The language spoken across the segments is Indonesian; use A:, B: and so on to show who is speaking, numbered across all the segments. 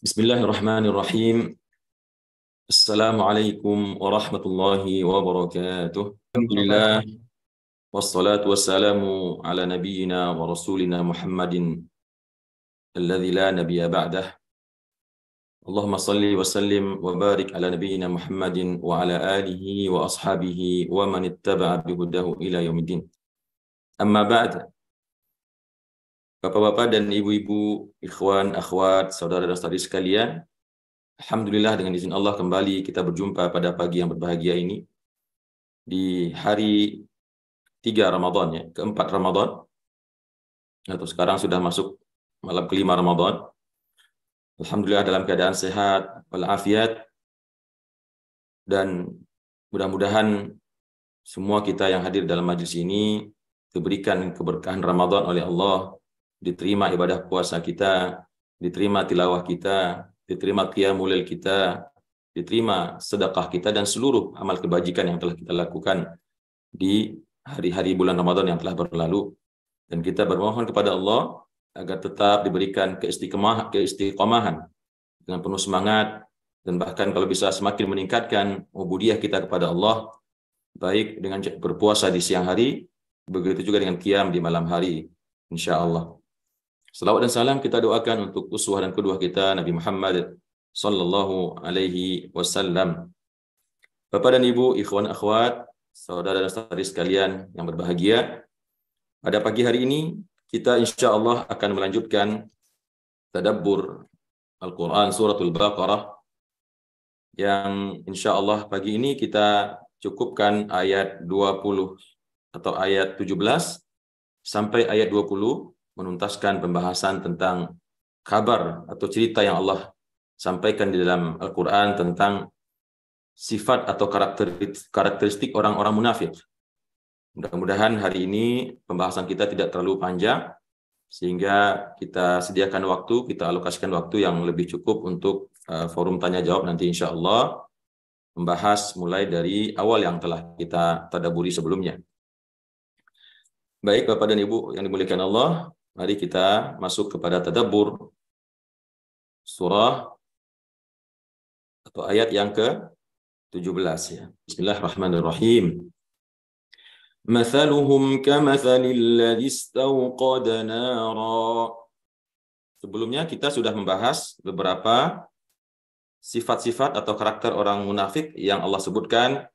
A: Bismillahirrahmanirrahim. Assalamualaikum warahmatullahi wabarakatuh. Alhamdulillah wassalatu wassalamu ala nabiyyina wa rasulina Muhammadin alladzi la nabiyya ba'dah. Allahumma salli wa sallim wa barik ala nabiyyina Muhammadin wa ala alihi wa ashabihi wa man ittaba'a bihudahu ila yaumiddin. Amma ba'd. Bapak-bapak dan ibu-ibu, ikhwan, akhwat, saudara dan saudari sekalian, alhamdulillah dengan izin Allah kembali kita berjumpa pada pagi yang berbahagia ini di hari 3 Ramadan ya, keempat Ramadan atau sekarang sudah masuk malam kelima Ramadan. Alhamdulillah dalam keadaan sehat walafiat, dan mudah-mudahan semua kita yang hadir dalam majlis ini diberikan keberkahan Ramadan oleh Allah, diterima ibadah puasa kita, diterima tilawah kita, diterima qiyamul lail kita, diterima sedekah kita dan seluruh amal kebajikan yang telah kita lakukan di hari-hari bulan Ramadan yang telah berlalu. Dan kita bermohon kepada Allah agar tetap diberikan keistiqomahan dengan penuh semangat, dan bahkan kalau bisa semakin meningkatkan ubudiyah kita kepada Allah, baik dengan berpuasa di siang hari, begitu juga dengan qiyam di malam hari, insya Allah. Salawat dan salam kita doakan untuk uswah dan qudwah kita Nabi Muhammad sallallahu alaihi wasallam. Bapak dan Ibu, ikhwan akhwat, saudara dan saudari sekalian yang berbahagia, pada pagi hari ini kita insya Allah akan melanjutkan tadabbur Al-Quran suratul Baqarah, yang insya Allah pagi ini kita cukupkan ayat 20 atau ayat 17 sampai ayat 20, menuntaskan pembahasan tentang kabar atau cerita yang Allah sampaikan di dalam Al-Quran tentang sifat atau karakteristik orang-orang munafik. Mudah-mudahan hari ini pembahasan kita tidak terlalu panjang, sehingga kita sediakan waktu, kita alokasikan waktu yang lebih cukup untuk forum tanya jawab nanti insya Allah, membahas mulai dari awal yang telah kita tadabburi sebelumnya. Baik Bapak dan Ibu yang dimuliakan Allah, mari kita masuk kepada tadabbur surah atau ayat yang ke-17 ya. Bismillahirrahmanirrahim. Mathaluhum kamathalil ladzi istawqada nara. Sebelumnya kita sudah membahas beberapa sifat-sifat atau karakter orang munafik yang Allah sebutkan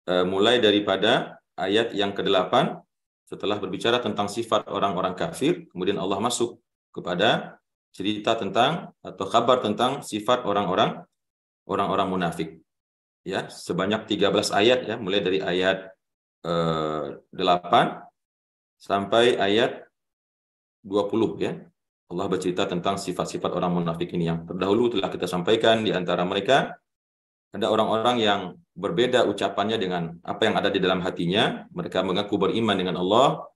A: mulai daripada ayat yang ke-8. Setelah berbicara tentang sifat orang-orang kafir, kemudian Allah masuk kepada cerita tentang atau kabar tentang sifat orang-orang munafik. Ya, sebanyak 13 ayat ya, mulai dari ayat 8 sampai ayat 20 ya. Allah bercerita tentang sifat-sifat orang munafik ini. Yang terdahulu telah kita sampaikan, di antara mereka ada orang-orang yang berbeda ucapannya dengan apa yang ada di dalam hatinya. Mereka mengaku beriman dengan Allah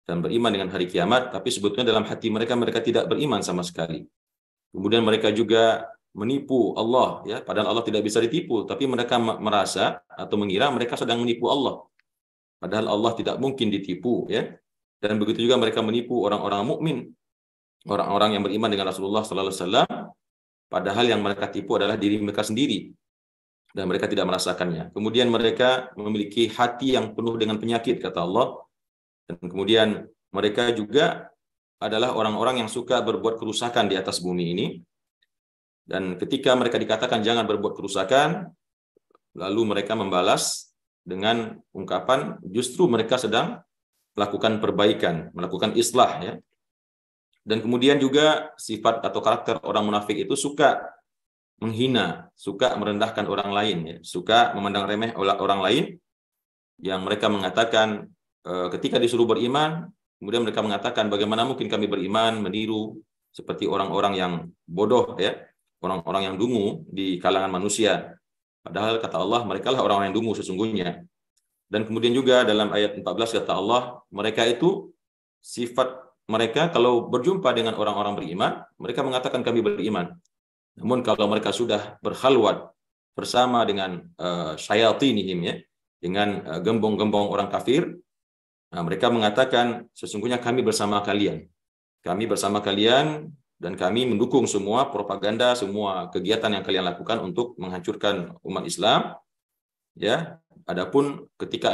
A: dan beriman dengan hari kiamat, tapi sebetulnya dalam hati mereka tidak beriman sama sekali. Kemudian mereka juga menipu Allah, ya, padahal Allah tidak bisa ditipu, tapi mereka merasa atau mengira mereka sedang menipu Allah, padahal Allah tidak mungkin ditipu, ya. Dan begitu juga mereka menipu orang-orang mukmin, orang-orang yang beriman dengan Rasulullah sallallahu alaihi wasallam, padahal yang mereka tipu adalah diri mereka sendiri, dan mereka tidak merasakannya. Kemudian mereka memiliki hati yang penuh dengan penyakit, kata Allah. Dan kemudian mereka juga adalah orang-orang yang suka berbuat kerusakan di atas bumi ini. Dan ketika mereka dikatakan jangan berbuat kerusakan, lalu mereka membalas dengan ungkapan justru mereka sedang melakukan perbaikan, melakukan islah, ya. Dan kemudian juga sifat atau karakter orang munafik itu suka menghina, suka merendahkan orang lain, ya, suka memandang remeh orang lain, yang mereka mengatakan ketika disuruh beriman, kemudian mereka mengatakan bagaimana mungkin kami beriman, meniru seperti orang-orang yang bodoh, ya, orang-orang yang dungu di kalangan manusia. Padahal kata Allah, mereka lah orang-orang yang dungu sesungguhnya. Dan kemudian juga dalam ayat 14 kata Allah, mereka itu sifat mereka kalau berjumpa dengan orang-orang beriman, mereka mengatakan kami beriman. Namun kalau mereka sudah berkhalwat bersama dengan syayatinihim, ya, dengan gembong-gembong orang kafir, mereka mengatakan sesungguhnya kami bersama kalian. Kami bersama kalian dan kami mendukung semua propaganda, semua kegiatan yang kalian lakukan untuk menghancurkan umat Islam. Ya, adapun ketika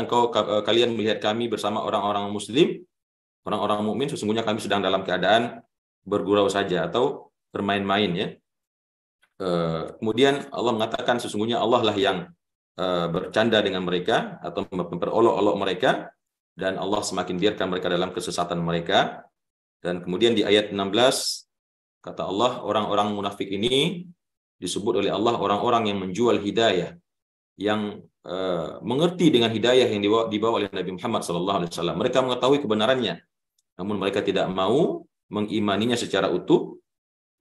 A: kalian melihat kami bersama orang-orang Muslim, orang-orang mukmin, sesungguhnya kami sedang dalam keadaan bergurau saja atau bermain-main, ya. Kemudian Allah mengatakan sesungguhnya Allah lah yang bercanda dengan mereka atau memperolok-olok mereka, dan Allah semakin biarkan mereka dalam kesesatan mereka. Dan kemudian di ayat 16 kata Allah, orang-orang munafik ini disebut oleh Allah orang-orang yang menjual hidayah, yang mengerti dengan hidayah yang dibawa oleh Nabi Muhammad SAW. Mereka mengetahui kebenarannya, namun mereka tidak mau mengimaninya secara utuh.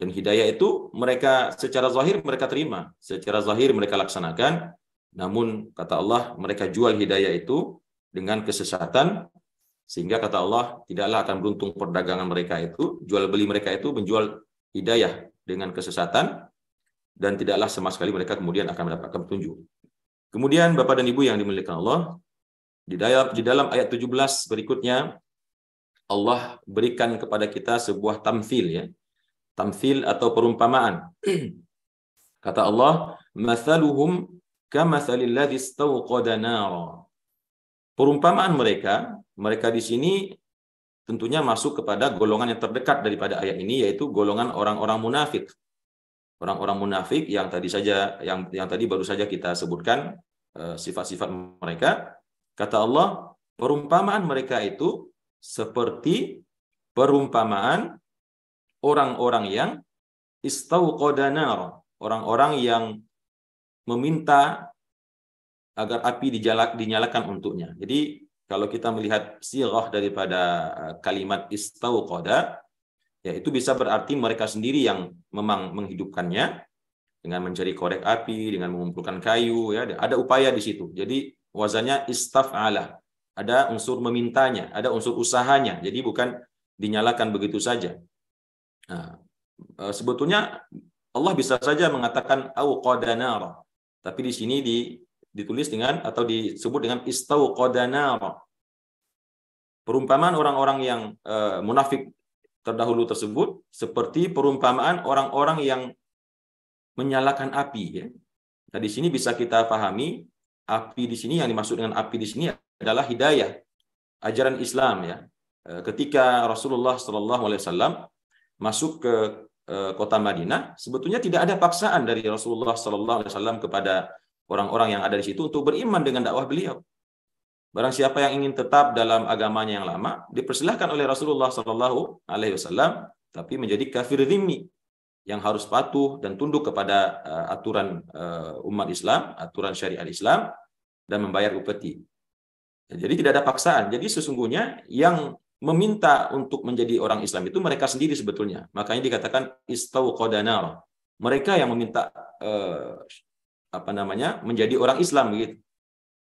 A: Dan hidayah itu mereka secara zahir mereka terima, secara zahir mereka laksanakan. Namun kata Allah, mereka jual hidayah itu dengan kesesatan, sehingga kata Allah tidaklah akan beruntung perdagangan mereka itu, jual beli mereka itu menjual hidayah dengan kesesatan, dan tidaklah sama sekali mereka kemudian akan mendapatkan petunjuk. Kemudian Bapak dan Ibu yang dimuliakan Allah, di dalam ayat 17 berikutnya Allah berikan kepada kita sebuah tamthil, ya. Tamthil atau perumpamaan. Kata Allah, "Mathaluhum kamathalil ladzi istawqada nara." Perumpamaan mereka di sini tentunya masuk kepada golongan yang terdekat daripada ayat ini, yaitu golongan orang-orang munafik. Orang-orang munafik yang tadi baru saja kita sebutkan sifat-sifat mereka. Kata Allah, perumpamaan mereka itu seperti perumpamaan orang-orang yang istauqada nar, orang-orang yang meminta agar api dinyalakan untuknya. Jadi kalau kita melihat sirah daripada kalimat istauqada, ya itu bisa berarti mereka sendiri yang memang menghidupkannya dengan mencari korek api, dengan mengumpulkan kayu, ya ada upaya di situ. Jadi wazannya istaf'ala, ada unsur memintanya, ada unsur usahanya. Jadi bukan dinyalakan begitu saja. Nah, sebetulnya Allah bisa saja mengatakan auqada nara, tapi di sini ditulis dengan atau disebut dengan istauqada nara. Perumpamaan orang-orang yang munafik terdahulu tersebut seperti perumpamaan orang-orang yang menyalakan api, ya. Nah, di sini bisa kita pahami api di sini, yang dimaksud dengan api di sini adalah hidayah, ajaran Islam, ya. Ketika Rasulullah SAW masuk ke kota Madinah, sebetulnya tidak ada paksaan dari Rasulullah SAW kepada orang-orang yang ada di situ untuk beriman dengan dakwah beliau. Barang siapa yang ingin tetap dalam agamanya yang lama, dipersilahkan oleh Rasulullah SAW, tapi menjadi kafir dhimmi, yang harus patuh dan tunduk kepada aturan umat Islam, aturan syariat Islam, dan membayar upeti. Jadi tidak ada paksaan. Jadi sesungguhnya yang meminta untuk menjadi orang Islam itu mereka sendiri sebetulnya. Makanya dikatakan istauqada nar. Mereka yang meminta menjadi orang Islam begitu.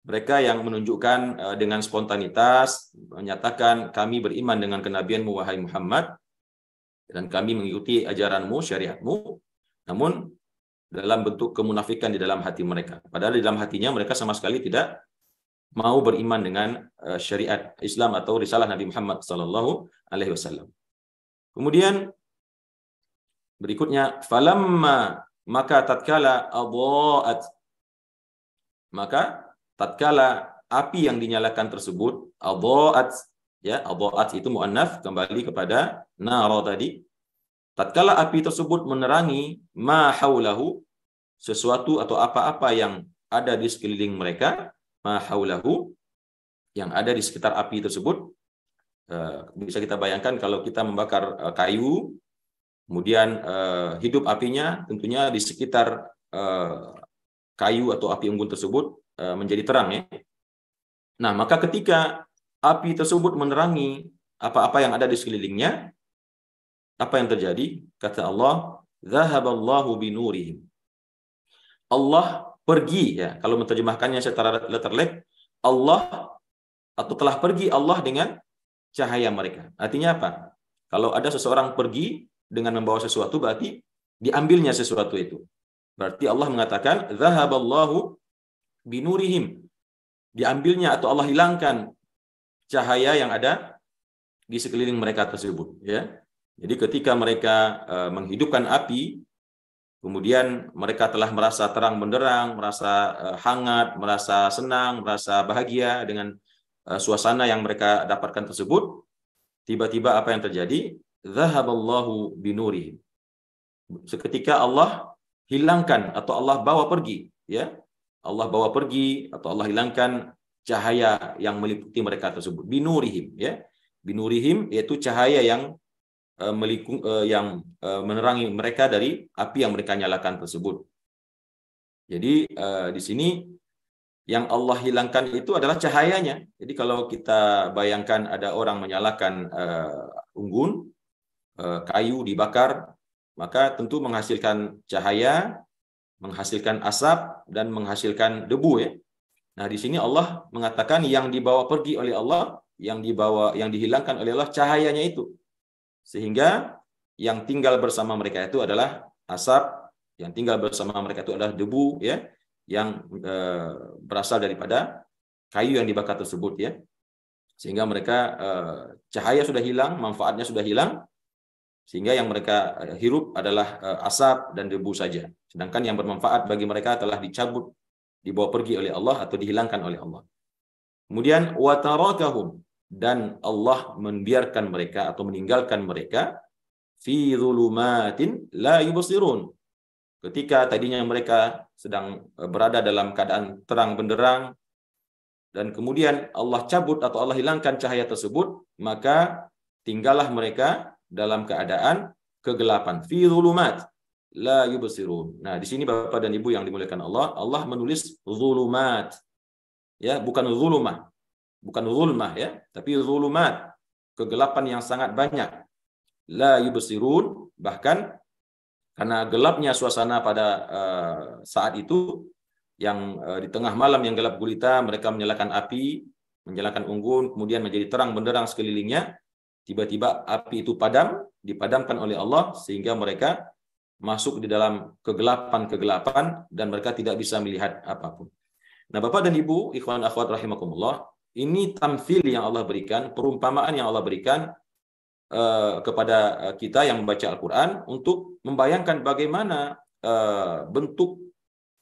A: Mereka yang menunjukkan dengan spontanitas, menyatakan kami beriman dengan kenabianmu wahai Muhammad, dan kami mengikuti ajaranmu, syariatmu, namun dalam bentuk kemunafikan di dalam hati mereka. Padahal di dalam hatinya mereka sama sekali tidak mau beriman dengan syariat Islam atau risalah Nabi Muhammad SAW. Kemudian berikutnya, falamma, maka tatkala adha'at, maka tatkala api yang dinyalakan tersebut, adha'at, ya, adha'at itu muannats, kembali kepada nara tadi. Tatkala api tersebut menerangi ma haulahu, sesuatu atau apa-apa yang ada di sekeliling mereka, ma haulahu, yang ada di sekitar api tersebut. Bisa kita bayangkan kalau kita membakar kayu, kemudian hidup apinya, tentunya di sekitar kayu atau api unggun tersebut menjadi terang, ya. Nah, maka ketika api tersebut menerangi apa-apa yang ada di sekelilingnya, apa yang terjadi? Kata Allah, "Dzahaballahu binurihim." Allah pergi, ya. Kalau menerjemahkannya secara letterlek, Allah atau telah pergi Allah dengan cahaya mereka. Artinya apa? Kalau ada seseorang pergi dengan membawa sesuatu, berarti diambilnya sesuatu itu. Berarti Allah mengatakan, "Dzahaballahu binurihim." Diambilnya atau Allah hilangkan cahaya yang ada di sekeliling mereka tersebut, ya. Jadi ketika mereka menghidupkan api, kemudian mereka telah merasa terang benderang, merasa hangat, merasa senang, merasa bahagia dengan suasana yang mereka dapatkan tersebut. Tiba-tiba apa yang terjadi? Zahaballahu binurihim. Seketika Allah hilangkan atau Allah bawa pergi, ya. Allah bawa pergi atau Allah hilangkan cahaya yang meliputi mereka tersebut. Binurihim, ya. Binurihim yaitu cahaya yang menerangi mereka dari api yang mereka nyalakan tersebut. Jadi di sini yang Allah hilangkan itu adalah cahayanya. Jadi kalau kita bayangkan ada orang menyalakan unggun, kayu dibakar, maka tentu menghasilkan cahaya, menghasilkan asap, dan menghasilkan debu, ya. Nah, di sini Allah mengatakan yang dibawa pergi oleh Allah, yang dihilangkan oleh Allah cahayanya itu. Sehingga yang tinggal bersama mereka itu adalah asap, yang tinggal bersama mereka itu adalah debu, ya, yang berasal daripada kayu yang dibakar tersebut, ya. Sehingga mereka cahaya sudah hilang, manfaatnya sudah hilang, sehingga yang mereka hirup adalah asap dan debu saja. Sedangkan yang bermanfaat bagi mereka telah dicabut, dibawa pergi oleh Allah atau dihilangkan oleh Allah. Kemudian watarakahum, dan Allah membiarkan mereka atau meninggalkan mereka fi dhulumatin la yubsirun. Ketika tadinya mereka sedang berada dalam keadaan terang benderang, dan kemudian Allah cabut atau Allah hilangkan cahaya tersebut, maka tinggallah mereka dalam keadaan kegelapan. Fi dhulumat la yubsirun. Nah, di sini Bapak dan Ibu yang dimuliakan Allah, Allah menulis dhulumat. Ya, bukan zulumah. Bukan zulmah, ya, tapi zulumat, kegelapan yang sangat banyak. La yubsirun, bahkan karena gelapnya suasana pada saat itu, yang di tengah malam yang gelap gulita, mereka menyalakan api, menyalakan unggun, kemudian menjadi terang benderang sekelilingnya. Tiba-tiba api itu dipadamkan oleh Allah, sehingga mereka masuk di dalam kegelapan-kegelapan dan mereka tidak bisa melihat apapun. Nah, Bapak dan Ibu, ikhwan akhwat rahimakumullah, ini tamthil yang Allah berikan, perumpamaan yang Allah berikan kepada kita yang membaca Al-Quran untuk membayangkan bagaimana bentuk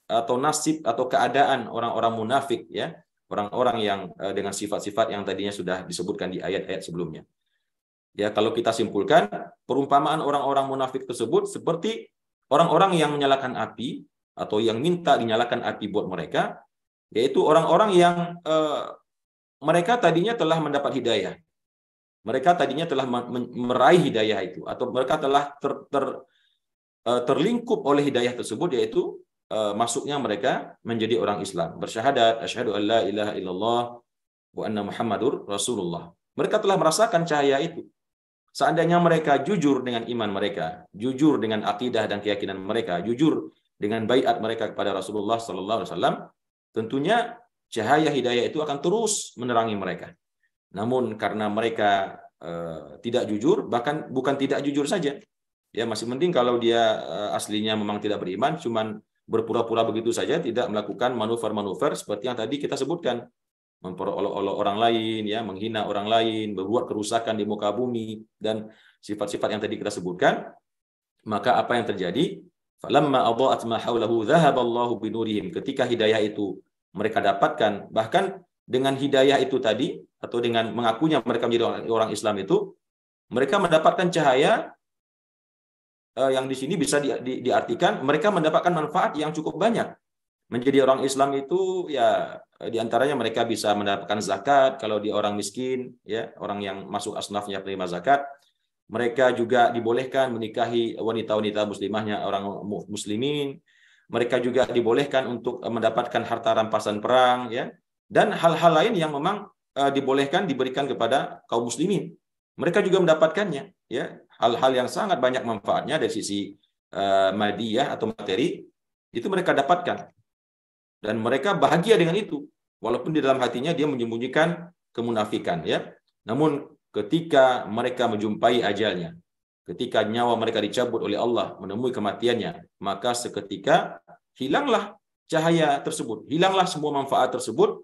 A: atau nasib atau keadaan orang-orang munafik, ya, orang-orang yang dengan sifat-sifat yang tadinya sudah disebutkan di ayat-ayat sebelumnya. Ya, kalau kita simpulkan, perumpamaan orang-orang munafik tersebut seperti orang-orang yang menyalakan api atau yang minta dinyalakan api buat mereka, yaitu orang-orang yang mereka tadinya telah mendapat hidayah. Mereka tadinya telah meraih hidayah itu, atau mereka telah terlingkup oleh hidayah tersebut, yaitu masuknya mereka menjadi orang Islam. Bersyahadat, asyhadu an la ilaha illallah wa anna Muhammadur Rasulullah. Mereka telah merasakan cahaya itu. Seandainya mereka jujur dengan iman mereka, jujur dengan akidah dan keyakinan mereka, jujur dengan baiat mereka kepada Rasulullah SAW, tentunya cahaya hidayah itu akan terus menerangi mereka. Namun karena mereka tidak jujur, bahkan bukan tidak jujur saja, ya, masih mending kalau dia aslinya memang tidak beriman, cuman berpura-pura begitu saja, tidak melakukan manuver-manuver seperti yang tadi kita sebutkan, memperolok-olok orang lain, ya, menghina orang lain, berbuat kerusakan di muka bumi, dan sifat-sifat yang tadi kita sebutkan. Maka apa yang terjadi? Falamma adha'at ma haulahu dhahaballahu binurihim. Ketika hidayah itu mereka dapatkan, bahkan dengan hidayah itu tadi, atau dengan mengakunya mereka menjadi orang Islam itu, mereka mendapatkan cahaya yang di sini bisa diartikan mereka mendapatkan manfaat yang cukup banyak. Menjadi orang Islam itu, ya, diantaranya mereka bisa mendapatkan zakat kalau dia orang miskin, ya, orang yang masuk asnafnya penerima zakat. Mereka juga dibolehkan menikahi wanita-wanita muslimahnya orang muslimin. Mereka juga dibolehkan untuk mendapatkan harta rampasan perang, ya, dan hal-hal lain yang memang dibolehkan diberikan kepada kaum muslimin. Mereka juga mendapatkannya, ya, hal-hal yang sangat banyak manfaatnya dari sisi madiyah atau materi, itu mereka dapatkan. Dan mereka bahagia dengan itu, walaupun di dalam hatinya dia menyembunyikan kemunafikan, ya. Namun ketika mereka menjumpai ajalnya, ketika nyawa mereka dicabut oleh Allah, menemui kematiannya, maka seketika hilanglah cahaya tersebut, hilanglah semua manfaat tersebut.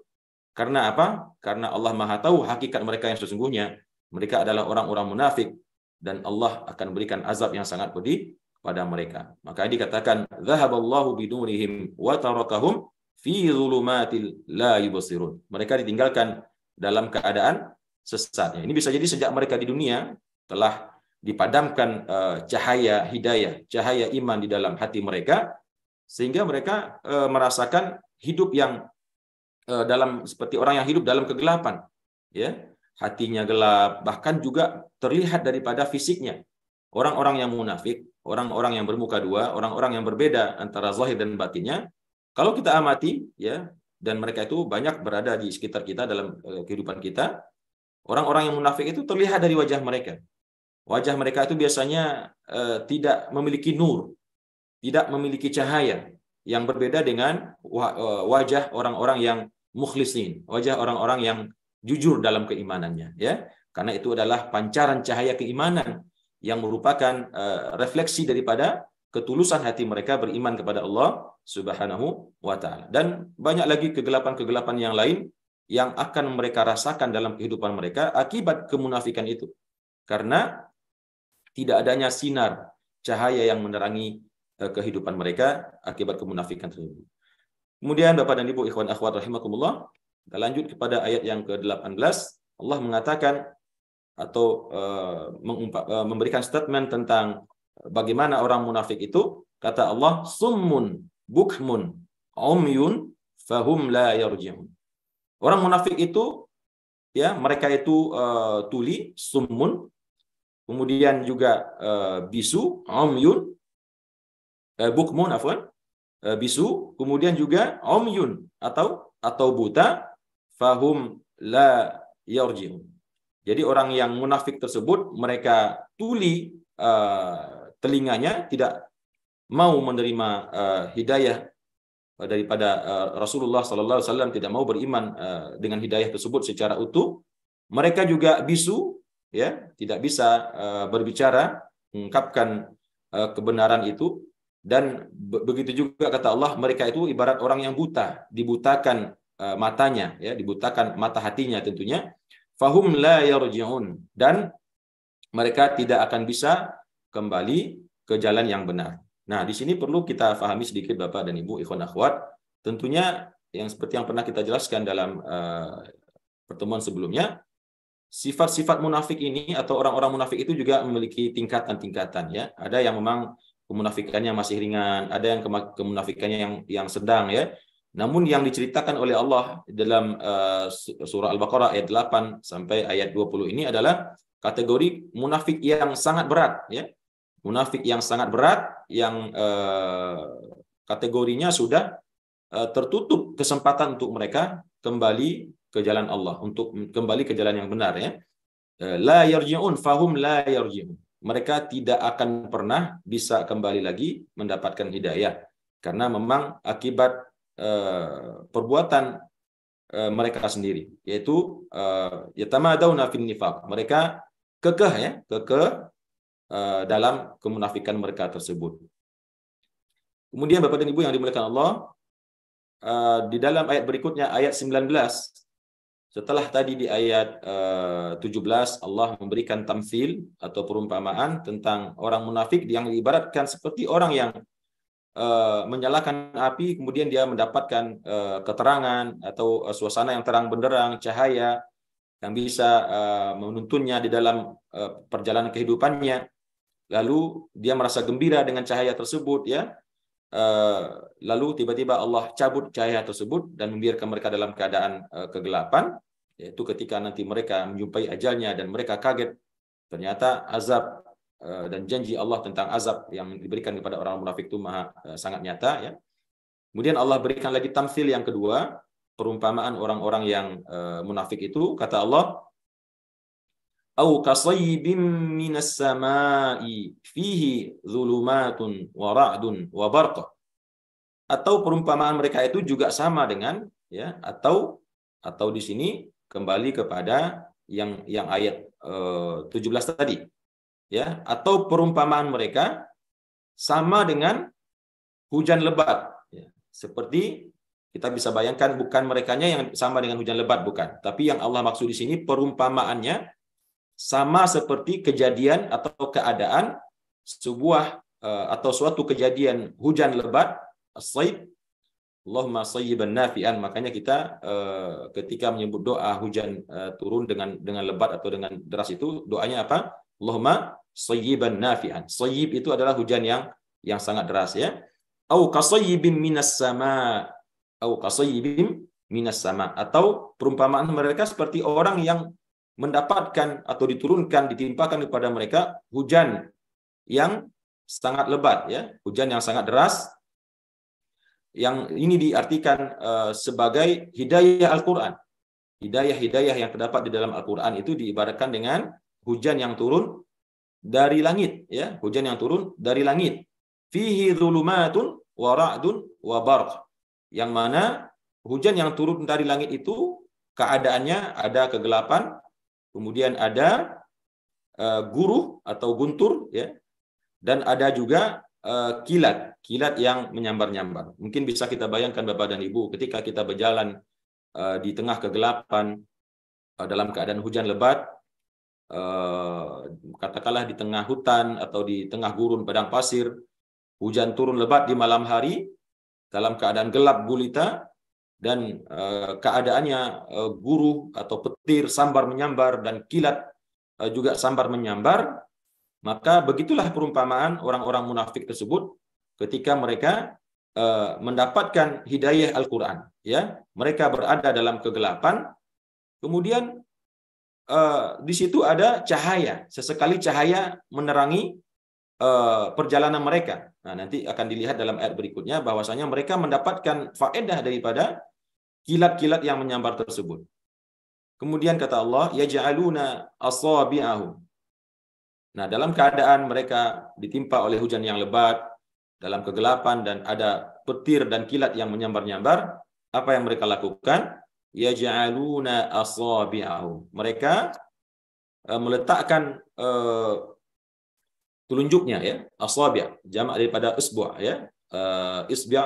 A: Karena apa? Karena Allah Maha tahu hakikat mereka yang sesungguhnya. Mereka adalah orang-orang munafik dan Allah akan berikan azab yang sangat pedih pada mereka. Maka dikatakan dzahaballahu bidunihim wa tarakahum fi dzulumatil la yubsirun. Mereka ditinggalkan dalam keadaan sesat. Ini bisa jadi sejak mereka di dunia telah dipadamkan cahaya hidayah, cahaya iman di dalam hati mereka, sehingga mereka merasakan hidup yang dalam seperti orang yang hidup dalam kegelapan, ya, hatinya gelap, bahkan juga terlihat daripada fisiknya. Orang-orang yang munafik, orang-orang yang bermuka dua, orang-orang yang berbeda antara zahir dan batinnya, kalau kita amati, ya, dan mereka itu banyak berada di sekitar kita dalam kehidupan kita, orang-orang yang munafik itu terlihat dari wajah mereka. Wajah mereka itu biasanya tidak memiliki nur, tidak memiliki cahaya, yang berbeda dengan wajah orang-orang yang mukhlisin, wajah orang-orang yang jujur dalam keimanannya, ya. Karena itu adalah pancaran cahaya keimanan yang merupakan refleksi daripada ketulusan hati mereka beriman kepada Allah Subhanahu wa taala. Dan banyak lagi kegelapan-kegelapan yang lain yang akan mereka rasakan dalam kehidupan mereka akibat kemunafikan itu. Karena tidak adanya sinar cahaya yang menerangi kehidupan mereka akibat kemunafikan tersebut. Kemudian Bapak dan Ibu ikhwan akhwat rahimakumullah, kita lanjut kepada ayat yang ke-18. Allah mengatakan atau memberikan statement tentang bagaimana orang munafik itu. Kata Allah, summun bukmun umyun fahum la yarji'un. Orang munafik itu, ya, mereka itu tuli, summun, kemudian juga bisu, umyun, bukmun, bisu, kemudian juga umyun atau buta, fahum la yarji'un. Jadi orang yang munafik tersebut, mereka tuli telinganya, tidak mau menerima hidayah daripada Rasulullah SAW, tidak mau beriman dengan hidayah tersebut secara utuh. Mereka juga bisu, ya, tidak bisa berbicara, mengungkapkan kebenaran itu. Dan begitu juga kata Allah, mereka itu ibarat orang yang buta, dibutakan matanya, ya, dibutakan mata hatinya tentunya. Fahum la yarji'un, dan mereka tidak akan bisa kembali ke jalan yang benar. Nah, di sini perlu kita pahami sedikit Bapak dan Ibu ikhwan akhwat. Tentunya yang seperti yang pernah kita jelaskan dalam pertemuan sebelumnya, sifat-sifat munafik ini atau orang-orang munafik itu juga memiliki tingkatan-tingkatan, ya. Ada yang memang kemunafikannya masih ringan, ada yang kemunafikannya yang sedang, ya. Namun yang diceritakan oleh Allah dalam surah Al-Baqarah ayat 8 sampai ayat 20 ini adalah kategori munafik yang sangat berat, ya. Munafik yang sangat berat, yang kategorinya sudah tertutup kesempatan untuk mereka kembali ke jalan Allah, untuk kembali ke jalan yang benar, ya. La yarji'un fahum la yarji'un. Mereka tidak akan pernah bisa kembali lagi mendapatkan hidayah, karena memang akibat perbuatan mereka sendiri, yaitu yatamadawna fin nifaq. Mereka kekeh, ya, dalam kemunafikan mereka tersebut. Kemudian Bapak dan Ibu yang dimuliakan Allah, di dalam ayat berikutnya, ayat 19, setelah tadi di ayat 17 Allah memberikan tamsil atau perumpamaan tentang orang munafik yang diibaratkan seperti orang yang menyalakan api, kemudian dia mendapatkan keterangan atau suasana yang terang benderang, cahaya yang bisa menuntunnya di dalam perjalanan kehidupannya. Lalu dia merasa gembira dengan cahaya tersebut, ya. Lalu tiba-tiba Allah cabut cahaya tersebut dan membiarkan mereka dalam keadaan kegelapan, yaitu ketika nanti mereka menjumpai ajalnya dan mereka kaget, ternyata azab dan janji Allah tentang azab yang diberikan kepada orang munafik itu sangat nyata, ya. Kemudian Allah berikan lagi tamsil yang kedua, perumpamaan orang-orang yang munafik itu. Kata Allah, au kasayyibin minas samai fihi dhulumatun wa ra'dun wa barq. Atau perumpamaan mereka itu juga sama dengan, ya, atau di sini kembali kepada yang ayat 17 tadi, ya, atau perumpamaan mereka sama dengan hujan lebat, ya. Seperti kita bisa bayangkan, bukan merekanya yang sama dengan hujan lebat, bukan, tapi yang Allah maksud di sini perumpamaannya sama seperti kejadian atau keadaan sebuah atau suatu kejadian hujan lebat, as-saib, Allahumma sayyiban nafi'an. Makanya kita ketika menyebut doa hujan turun dengan lebat atau dengan deras itu, doanya apa? Allahumma sayyiban nafi'an. Sayyib itu adalah hujan yang sangat deras ya. Au kasayyibin minas sama. Au kasayyibin minas sama. Atau perumpamaan mereka seperti orang yang mendapatkan atau diturunkan, ditimpakan kepada mereka hujan yang sangat lebat ya, hujan yang sangat deras. Yang ini diartikan sebagai hidayah Al-Quran. Hidayah-hidayah yang terdapat di dalam Al-Quran itu diibaratkan dengan hujan yang turun dari langit ya, hujan yang turun dari langit. Fihi dhulumatun wa ra'dun wa barq. Yang mana hujan yang turun dari langit itu keadaannya ada kegelapan, kemudian ada guruh atau guntur ya, dan ada juga kilat yang menyambar-nyambar. Mungkin bisa kita bayangkan Bapak dan Ibu, ketika kita berjalan di tengah kegelapan dalam keadaan hujan lebat, katakanlah di tengah hutan atau di tengah gurun padang pasir, hujan turun lebat di malam hari dalam keadaan gelap gulita, dan keadaannya guruh atau petir sambar menyambar dan kilat juga sambar menyambar. Maka begitulah perumpamaan orang-orang munafik tersebut ketika mereka mendapatkan hidayah Al-Quran. Ya, mereka berada dalam kegelapan, kemudian di situ ada cahaya, sesekali cahaya menerangi perjalanan mereka. Nah, nanti akan dilihat dalam ayat berikutnya bahwasanya mereka mendapatkan faedah daripada kilat-kilat yang menyambar tersebut. Kemudian kata Allah, yaj'aluna asabi'ahum. Nah, dalam keadaan mereka ditimpa oleh hujan yang lebat, dalam kegelapan, dan ada petir dan kilat yang menyambar-nyambar, apa yang mereka lakukan? Yaj'aluna asabi'ahum. Mereka meletakkan telunjuknya ya, asabi', jamak daripada isbu' ya. Isbi'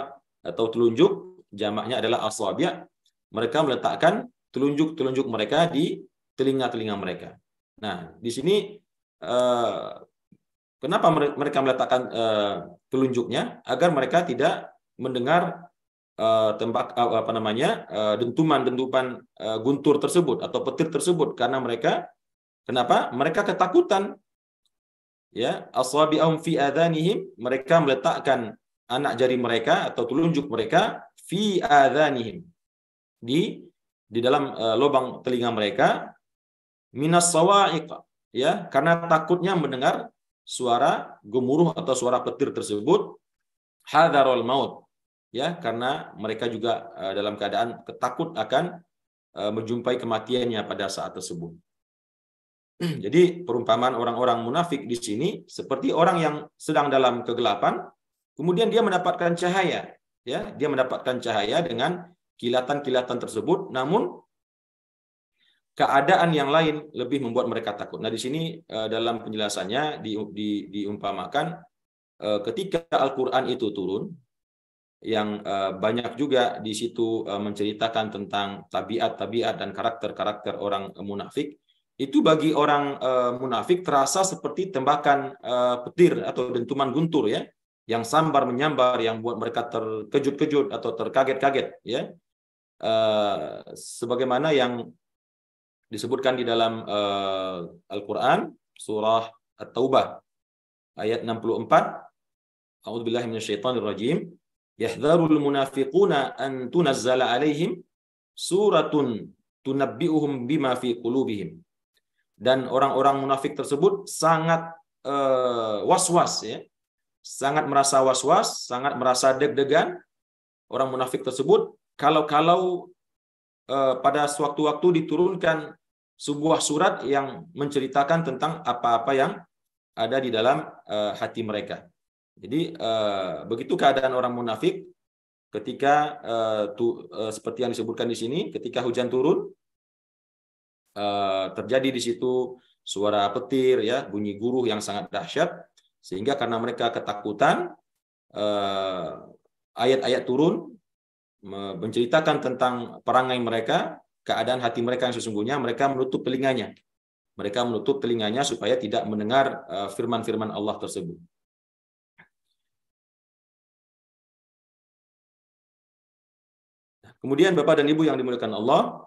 A: atau telunjuk, jamaknya adalah asabi'. Mereka meletakkan telunjuk-telunjuk mereka di telinga-telinga mereka. Nah, di sini kenapa mereka meletakkan telunjuknya? Agar mereka tidak mendengar dentuman-dentuman guntur tersebut atau petir tersebut, karena mereka kenapa? Mereka ketakutan. Ya, asabi'ahum fi adhanihim, mereka meletakkan anak jari mereka atau telunjuk mereka fi adhanihim, di dalam lubang telinga mereka, minas sawa'iq, ya, karena takutnya mendengar suara gemuruh atau suara petir tersebut, hadarul maut, ya, karena mereka juga dalam keadaan takut akan menjumpai kematiannya pada saat tersebut. Jadi perumpamaan orang-orang munafik di sini seperti orang yang sedang dalam kegelapan, kemudian dia mendapatkan cahaya, ya, dia mendapatkan cahaya dengan kilatan-kilatan tersebut, namun keadaan yang lain lebih membuat mereka takut. Nah, di sini dalam penjelasannya diumpamakan ketika Al-Quran itu turun, yang banyak juga di situ menceritakan tentang tabiat-tabiat dan karakter-karakter orang munafik, itu bagi orang munafik terasa seperti tembakan petir atau dentuman guntur ya, yang sambar menyambar, yang buat mereka terkejut-kejut atau terkaget-kaget ya. Sebagaimana yang disebutkan di dalam Al-Quran surah At-Taubah ayat 64, A'udzubillahi minasyaitonirrajim, yahdharul munafiquna an tunazzala alaihim suratun tunabbi'uhum bima fi qulubihim. Dan orang-orang munafik tersebut sangat was-was ya, sangat merasa was-was, sangat merasa deg-degan. Orang munafik tersebut kalau pada sewaktu-waktu diturunkan sebuah surat yang menceritakan tentang apa-apa yang ada di dalam hati mereka. Jadi begitu keadaan orang munafik ketika seperti yang disebutkan di sini, ketika hujan turun, terjadi di situ suara petir ya, bunyi guruh yang sangat dahsyat, sehingga karena mereka ketakutan, ayat-ayat turun menceritakan tentang perangai mereka, keadaan hati mereka yang sesungguhnya, mereka menutup telinganya. Mereka menutup telinganya supaya tidak mendengar firman-firman Allah tersebut. Kemudian Bapak dan Ibu yang dimuliakan Allah,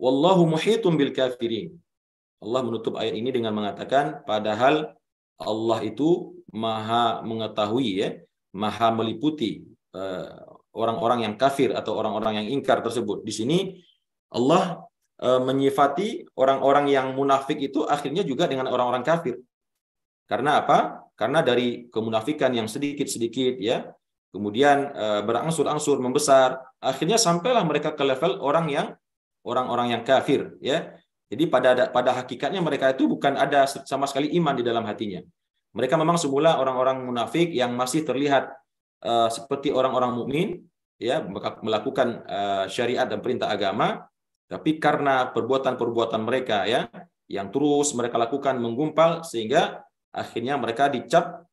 A: wallahu muhitun bil kafirin. Allah menutup ayat ini dengan mengatakan padahal Allah itu maha mengetahui, ya, maha meliputi orang-orang yang kafir atau orang-orang yang ingkar tersebut. Di sini Allah menyifati orang-orang yang munafik itu akhirnya juga dengan orang-orang kafir. Karena apa? Karena dari kemunafikan yang sedikit-sedikit, ya, kemudian berangsur-angsur membesar, akhirnya sampailah mereka ke level orang-orang yang kafir, ya. Jadi pada hakikatnya mereka itu bukan ada sama sekali iman di dalam hatinya. Mereka memang semula orang-orang munafik yang masih terlihat seperti orang-orang mukmin, ya, melakukan syariat dan perintah agama, tapi karena perbuatan-perbuatan mereka, ya, yang terus mereka lakukan menggumpal, sehingga akhirnya mereka dicap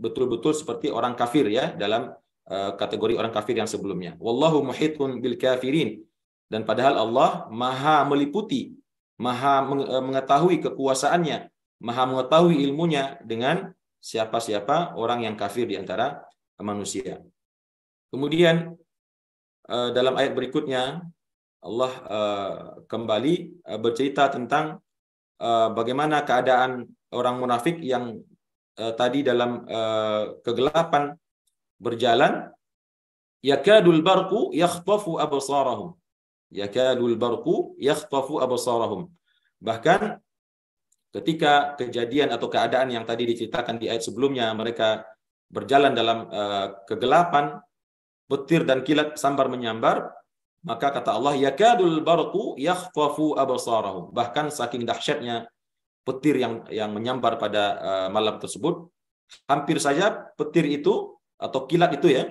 A: betul-betul seperti orang kafir, ya, dalam kategori orang kafir yang sebelumnya. Wallahu muhitun bil kafirin. Dan padahal Allah maha meliputi, maha mengetahui kekuasaannya, maha mengetahui ilmunya dengan siapa-siapa orang yang kafir di antara manusia. Kemudian dalam ayat berikutnya Allah kembali bercerita tentang bagaimana keadaan orang munafik yang tadi dalam kegelapan berjalan, yakadul barqu yakhtafu absarahum. Yakadul barqu yakhtafu absarahum. Bahkan ketika kejadian atau keadaan yang tadi diceritakan di ayat sebelumnya, mereka berjalan dalam kegelapan, petir dan kilat sambar menyambar, maka kata Allah, yakadul barqu yakhtafu absarahum. Bahkan saking dahsyatnya petir yang menyambar pada malam tersebut, hampir saja petir itu atau kilat itu, ya,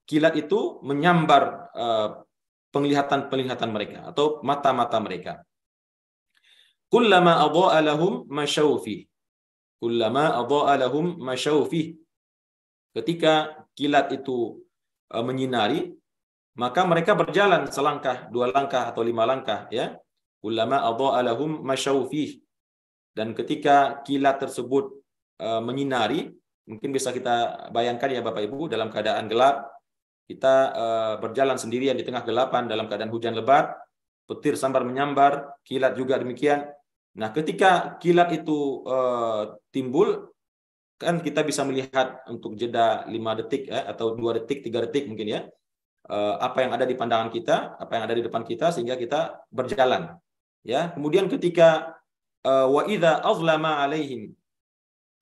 A: kilat itu menyambar penglihatan mereka atau mata-mata mereka. Kullama adha'a lahum masyaw fih. Kullama adha'a lahum masyaw fih. Ketika kilat itu menyinari, maka mereka berjalan selangkah, 2 langkah atau 5 langkah, ya. Kullama adha'a lahum masyaw fih. Dan ketika kilat tersebut menyinari, mungkin bisa kita bayangkan, ya Bapak Ibu, dalam keadaan gelap, kita berjalan sendirian di tengah gelapan dalam keadaan hujan lebat, petir sambar menyambar, kilat juga demikian. Nah, ketika kilat itu timbul, kan kita bisa melihat untuk jeda 5 detik, ya, atau 2 detik, 3 detik mungkin, ya, apa yang ada di pandangan kita, apa yang ada di depan kita, sehingga kita berjalan. Ya, kemudian ketika wa idza azlama alaihim,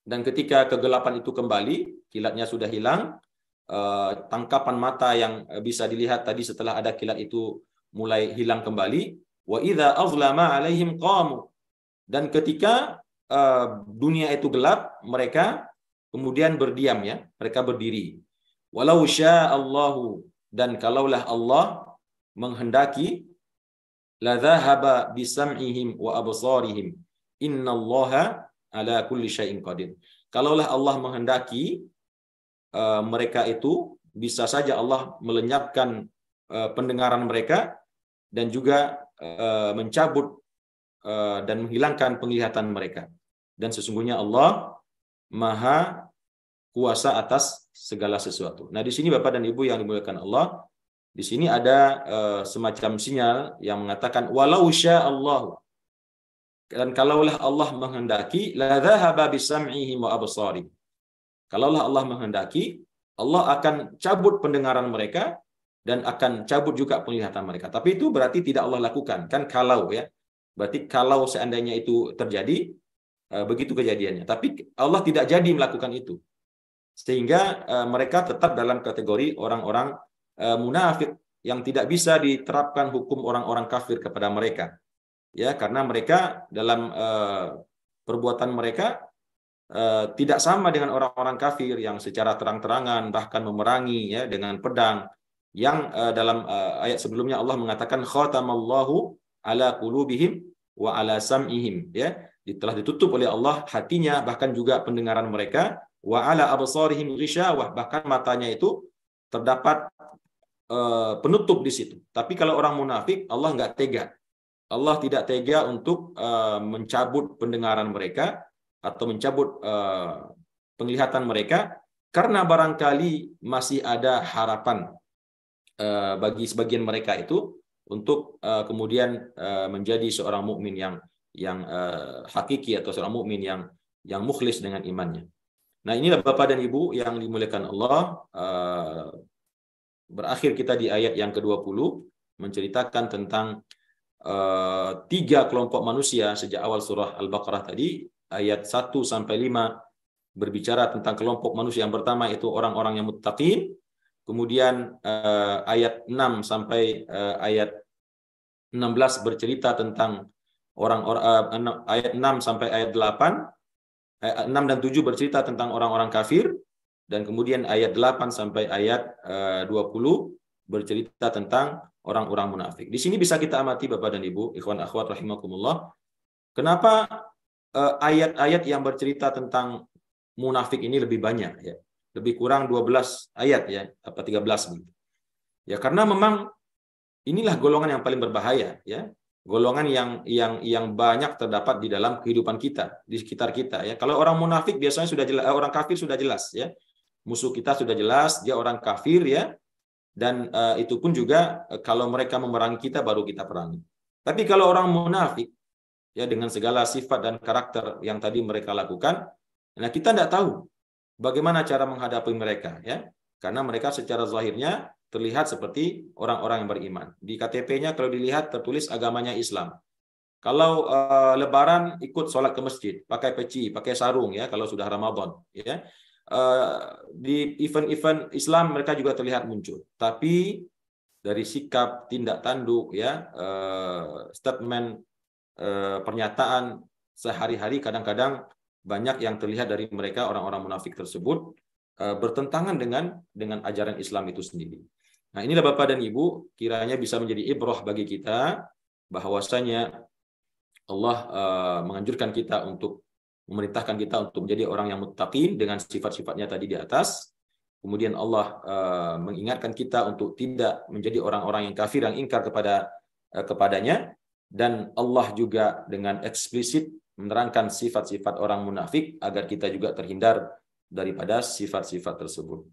A: dan ketika kegelapan itu kembali, kilatnya sudah hilang, tangkapan mata yang bisa dilihat tadi setelah ada kilat itu mulai hilang kembali. Wa idza azlama alaihim qamu, dan ketika dunia itu gelap, mereka kemudian berdiam, ya, mereka berdiri. Walau sya'allahu, dan kalaulah Allah menghendaki, la dhahaba bisam'ihim wa absarihim innallaha ala kulli syai'in qadir. Kalaulah Allah menghendaki, mereka itu bisa saja Allah melenyapkan pendengaran mereka dan juga mencabut dan menghilangkan penglihatan mereka. Dan sesungguhnya Allah maha kuasa atas segala sesuatu. Nah, di sini Bapak dan Ibu yang dimuliakan Allah, di sini ada semacam sinyal yang mengatakan walau sya'allahu, dan kalaulah Allah menghendaki, la dhahaba bisam'ihi wa absari. Kalaulah Allah menghendaki, Allah akan cabut pendengaran mereka dan akan cabut juga penglihatan mereka. Tapi itu berarti tidak Allah lakukan. Kan kalau, ya. Berarti kalau seandainya itu terjadi, begitu kejadiannya. Tapi Allah tidak jadi melakukan itu. Sehingga mereka tetap dalam kategori orang-orang munafik yang tidak bisa diterapkan hukum orang-orang kafir kepada mereka. Ya, karena mereka dalam perbuatan mereka tidak sama dengan orang-orang kafir yang secara terang-terangan bahkan memerangi, ya, dengan pedang, yang dalam ayat sebelumnya Allah mengatakan khatamallahu ala qulubihim wa ala sam'ihim, ya, telah ditutup oleh Allah hatinya bahkan juga pendengaran mereka, wa ala absarihim ghishawah, bahkan matanya itu terdapat penutup di situ. Tapi kalau orang munafik, Allah nggak tega. Allah tidak tega untuk mencabut pendengaran mereka atau mencabut penglihatan mereka karena barangkali masih ada harapan bagi sebagian mereka itu untuk kemudian menjadi seorang mukmin yang hakiki atau seorang mukmin yang mukhlis dengan imannya. Nah, inilah Bapak dan Ibu yang dimuliakan Allah. Berakhir kita di ayat yang ke-20 menceritakan tentang 3 kelompok manusia sejak awal surah Al-Baqarah tadi. Ayat 1 sampai 5 berbicara tentang kelompok manusia yang pertama, itu orang-orang yang muttaqin. Kemudian ayat 6 sampai ayat 16 bercerita tentang orang-orang, ayat 6 sampai ayat 8, ayat 6 dan 7 bercerita tentang orang-orang kafir, dan kemudian ayat 8 sampai ayat 20 bercerita tentang orang-orang munafik. Di sini bisa kita amati Bapak dan Ibu, ikhwan akhwat rahimakumullah, kenapa ayat-ayat yang bercerita tentang munafik ini lebih banyak ya. Lebih kurang 12 ayat ya, apa 13 begitu. Ya, karena memang inilah golongan yang paling berbahaya ya. Golongan yang banyak terdapat di dalam kehidupan kita, di sekitar kita ya. Kalau orang munafik biasanya sudah jelas, orang kafir sudah jelas ya. Musuh kita sudah jelas, dia orang kafir ya. Dan itu pun juga kalau mereka memerangi kita baru kita perangi. Tapi kalau orang munafik ya, dengan segala sifat dan karakter yang tadi mereka lakukan, nah kita tidak tahu bagaimana cara menghadapi mereka ya, karena mereka secara zahirnya terlihat seperti orang-orang yang beriman. Di KTP-nya kalau dilihat tertulis agamanya Islam. Kalau Lebaran ikut sholat ke masjid, pakai peci, pakai sarung ya kalau sudah Ramadan ya. Di event-event Islam mereka juga terlihat muncul. Tapi dari sikap, tindak tanduk ya, statement, pernyataan sehari-hari kadang-kadang banyak yang terlihat dari mereka orang-orang munafik tersebut bertentangan dengan ajaran Islam itu sendiri. Nah, inilah Bapak dan Ibu, kiranya bisa menjadi ibrah bagi kita bahwasanya Allah menganjurkan kita untuk memerintahkan kita untuk menjadi orang yang muttaqin dengan sifat-sifatnya tadi di atas. Kemudian Allah mengingatkan kita untuk tidak menjadi orang-orang yang kafir, yang ingkar kepadanya. Dan Allah juga dengan eksplisit menerangkan sifat-sifat orang munafik agar kita juga terhindar daripada sifat-sifat tersebut.